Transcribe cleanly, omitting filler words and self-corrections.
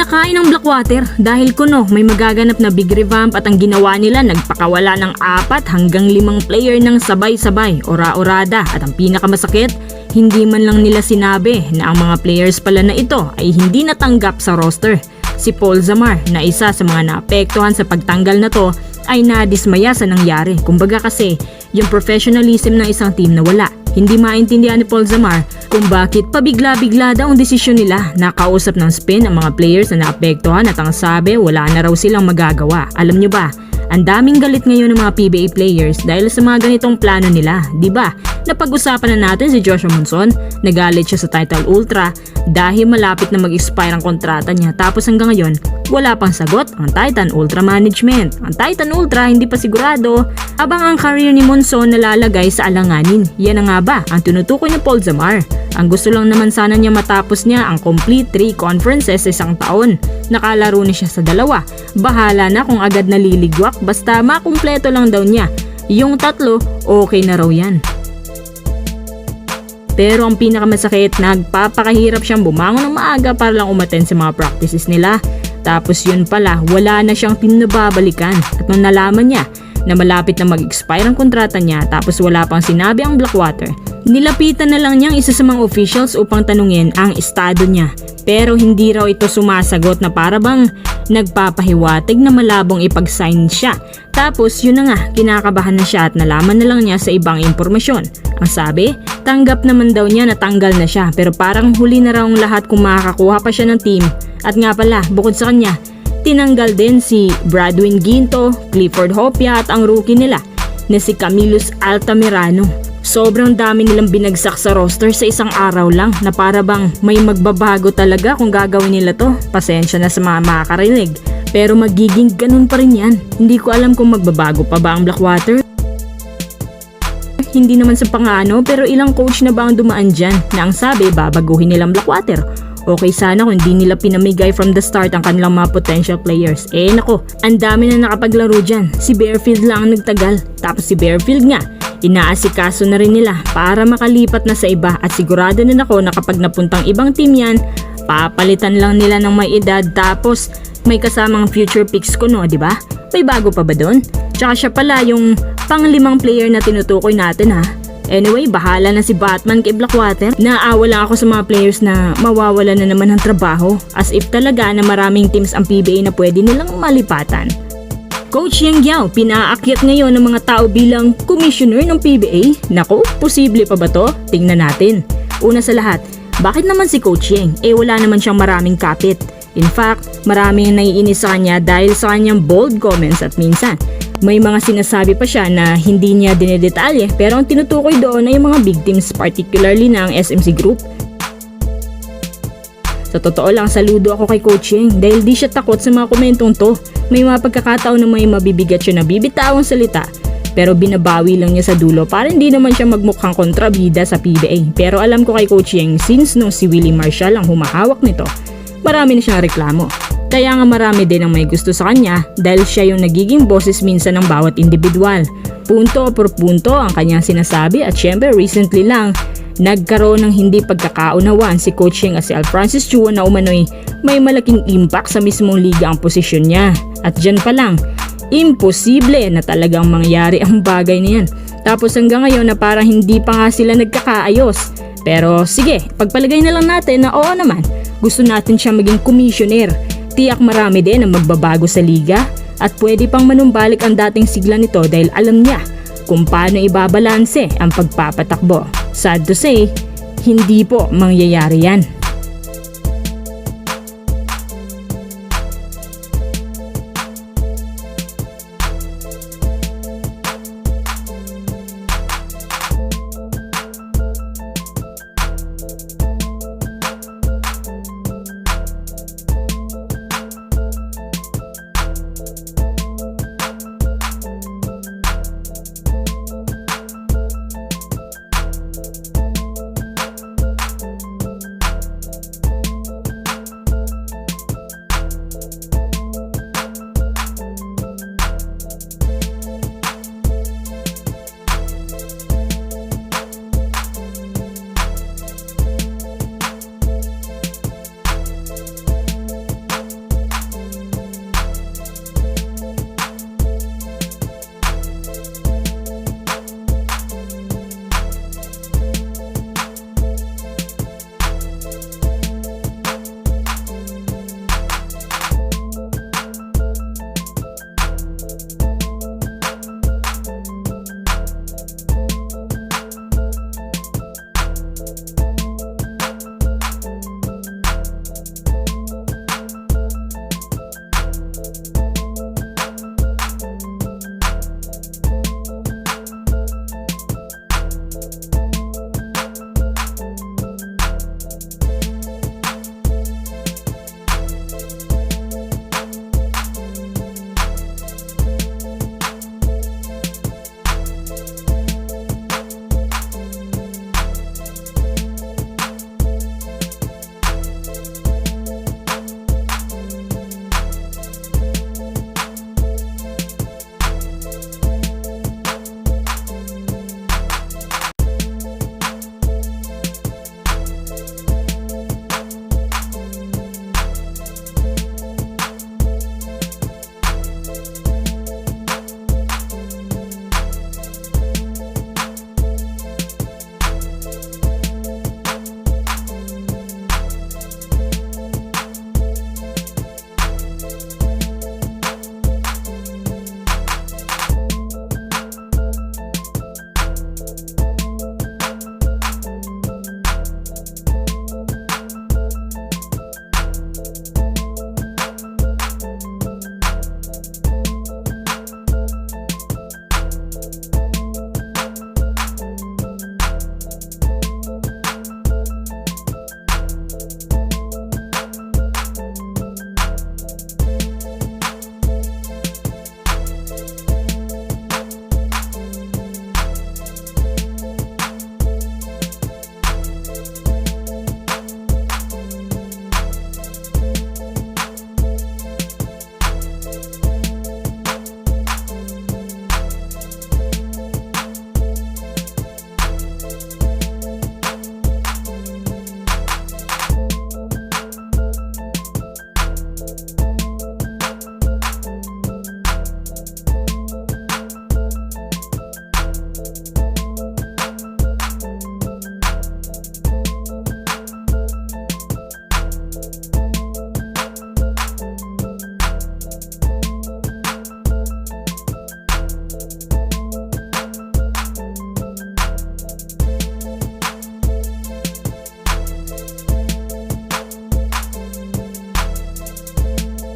Kinakain ng Blackwater dahil kuno may magaganap na big revamp at ang ginawa nila nagpakawala ng 4 hanggang 5 player ng sabay-sabay, ora-orada at ang pinakamasakit, hindi man lang nila sinabi na ang mga players pala na ito ay hindi natanggap sa roster. Si Paul Zamar na isa sa mga naapektuhan sa pagtanggal na to ay nadismaya sa nangyari. Kumbaga kasi yung professionalism ng isang team na wala. Hindi maintindihan ni Paul Zamar kung bakit pabigla-bigla daw ang desisyon nila. Nakausap ng spin ang mga players na naapektuhan at ang sabi wala na raw silang magagawa. Alam nyo ba, ang daming galit ngayon ng mga PBA players dahil sa mga ganitong plano nila, di ba? Napag-usapan na natin si Joshua Monson, nagalit siya sa Titan Ultra dahil malapit na mag-expire ang kontrata niya tapos hanggang ngayon wala pang sagot ang Titan Ultra management. Ang Titan Ultra hindi pa sigurado abang ang career ni Monson nalalagay sa alanganin. Yan na nga ba ang tinutukoy ni Paul Zamar? Ang gusto lang naman sana niya matapos niya ang complete 3 conferences sa isang taon. Nakalaro na siya sa 2. Bahala na kung agad naliligwak basta makumpleto lang daw niya. Yung 3, okay na raw yan. Pero ang pinakamasakit, nagpapakahirap siyang bumangon ng maaga para lang umattend sa mga practices nila. Tapos yun pala, wala na siyang team na babalikan. At nung nalaman niya na malapit na mag-expire ang kontrata niya tapos wala pang sinabi ang Blackwater, nilapitan na lang niyang isa sa mga officials upang tanungin ang estado niya. Pero hindi raw ito sumasagot na para bang nagpapahiwatig na malabong ipag-sign siya. Tapos yun na nga, kinakabahan na siya at nalaman na lang niya sa ibang impormasyon. Ang sabi, tanggap naman daw niya na tanggal na siya pero parang huli na raw ang lahat kung makakakuha pa siya ng team. At nga pala, bukod sa kanya, tinanggal din si Bradwin Ginto, Clifford Hopia at ang rookie nila na si Camillus Altamirano. Sobrang dami nilang binagsak sa roster sa isang araw lang na para bang may magbabago talaga kung gagawin nila to. Pasensya na sa mga makakarinig. Pero magiging ganun pa rin yan. Hindi ko alam kung magbabago pa ba ang Blackwater. Hindi naman sa pangano pero ilang coach na ba ang dumaan dyan na ang sabi babaguhin nilang Blackwater. Okay sana kung hindi nila pinamigay from the start ang kanilang mga potential players. Eh nako, ang dami na nakapaglaro dyan. Si Bearfield lang ang nagtagal. Tapos si Bearfield nga, inaasikaso na rin nila para makalipat na sa iba at sigurado na ako na kapag napuntang ibang team yan, papalitan lang nila ng may edad tapos may kasamang future picks ko no, di ba? May bago pa ba doon? Tsaka siya pala yung pang-5 player na tinutukoy natin ha. Anyway, bahala na si Batman kay Blackwater. Naaawa lang ako sa mga players na mawawala na naman ng trabaho as if talaga na maraming teams ang PBA na pwede nilang malipatan. Coach Yang Yao, pinaakyat ngayon ng mga tao bilang commissioner ng PBA? Nako, posible pa ba to? Tingnan natin. Una sa lahat, bakit naman si Coach Yang? Eh wala naman siyang maraming kapit. In fact, maraming naiinis sa kanya dahil sa kanyang bold comments at minsan may mga sinasabi pa siya na hindi niya dinedetalye pero ang tinutukoy doon ay yung mga big teams particularly na ang SMC Group. Sa totoo lang, saludo ako kay Coach Yang dahil di siya takot sa mga komentong to. May mga pagkakataon na may mabibigat siya na bibitawang salita pero binabawi lang niya sa dulo para hindi naman siya magmukhang kontrabida sa PBA. Pero alam ko kay Coach Yang since nung si Willie Marshall ang humahawak nito, marami na siyang reklamo. Kaya nga marami din ang may gusto sa kanya dahil siya yung nagiging boses minsan ng bawat individual. Punto por punto ang kanyang sinasabi at syempre recently lang nagkaroon ng hindi pagkakaunawaan si Coach Yang at si Alfrancis Chua na umano'y may malaking impact sa mismong liga ang posisyon niya. At dyan pa lang, imposible na talagang mangyari ang bagay na yan. Tapos hanggang ngayon na parang hindi pa nga sila nagkakaayos. Pero sige, pagpalagay na lang natin na oo naman, gusto natin siya maging commissioner. Tiyak marami din ang magbabago sa liga at pwede pang manumbalik ang dating sigla nito dahil alam niya kung paano ibabalanse ang pagpapatakbo. Sad to say, hindi po mangyayari yan.